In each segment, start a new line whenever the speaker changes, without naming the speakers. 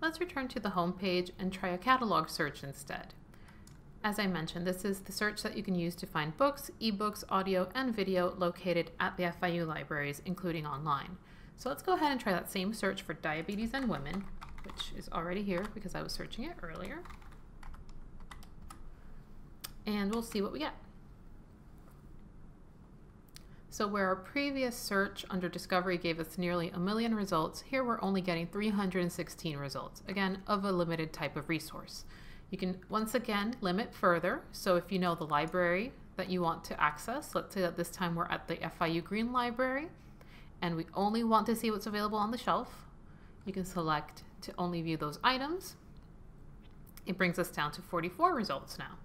let's return to the home page and try a catalog search instead. As I mentioned, this is the search that you can use to find books, ebooks, audio, and video located at the FIU libraries, including online. So let's go ahead and try that same search for diabetes and women, which is already here because I was searching it earlier. And we'll see what we get. So where our previous search under discovery gave us nearly 1 million results, here we're only getting 316 results, again, of a limited type of resource. You can once again limit further. So if you know the library that you want to access, let's say that this time we're at the FIU Green Library and we only want to see what's available on the shelf, you can select to only view those items. It brings us down to 44 results now.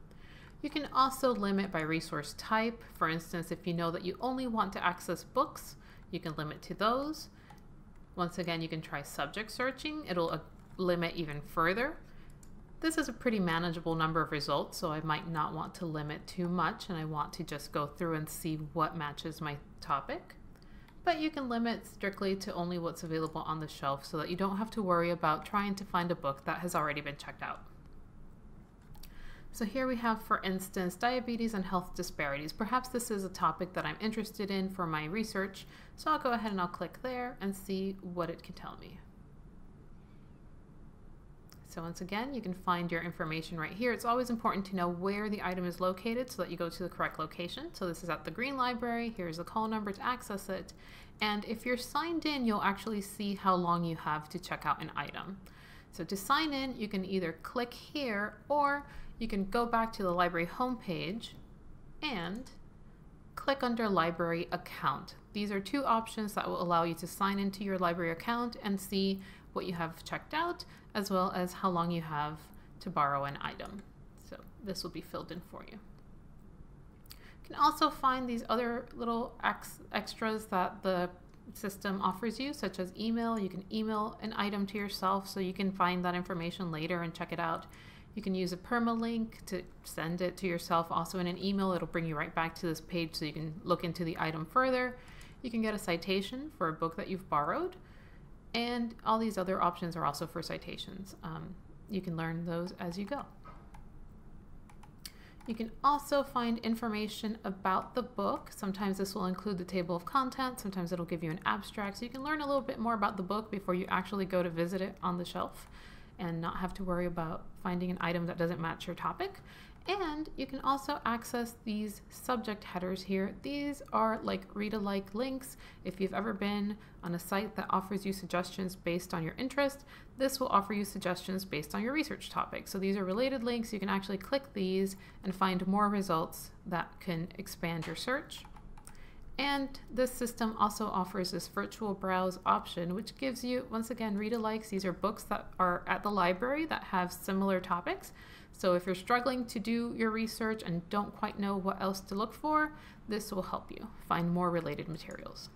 You can also limit by resource type. For instance, if you know that you only want to access books, you can limit to those. Once again, you can try subject searching. It'll limit even further. This is a pretty manageable number of results, so I might not want to limit too much, and I want to just go through and see what matches my topic. But you can limit strictly to only what's available on the shelf so that you don't have to worry about trying to find a book that has already been checked out. So here we have, for instance, diabetes and health disparities. Perhaps this is a topic that I'm interested in for my research, so I'll go ahead and I'll click there and see what it can tell me. So once again, you can find your information right here. It's always important to know where the item is located so that you go to the correct location. So this is at the Green Library. Here's the call number to access it. And if you're signed in, you'll actually see how long you have to check out an item. So to sign in, you can either click here or you can go back to the library homepage and click under Library Account. These are two options that will allow you to sign into your library account and see what you have checked out, as well as how long you have to borrow an item. So this will be filled in for you. You can also find these other little extras that the system offers you, such as email. You can email an item to yourself so you can find that information later and check it out. You can use a permalink to send it to yourself. Also in an email, it'll bring you right back to this page so you can look into the item further. You can get a citation for a book that you've borrowed. And all these other options are also for citations. You can learn those as you go. You can also find information about the book. Sometimes this will include the table of contents. Sometimes it'll give you an abstract. So you can learn a little bit more about the book before you actually go to visit it on the shelf and not have to worry about finding an item that doesn't match your topic. And you can also access these subject headers here. These are like read-alike links. If you've ever been on a site that offers you suggestions based on your interest, this will offer you suggestions based on your research topic. So these are related links. You can actually click these and find more results that can expand your search. And this system also offers this virtual browse option, which gives you, once again, read-alikes. These are books that are at the library that have similar topics. So if you're struggling to do your research and don't quite know what else to look for, this will help you find more related materials.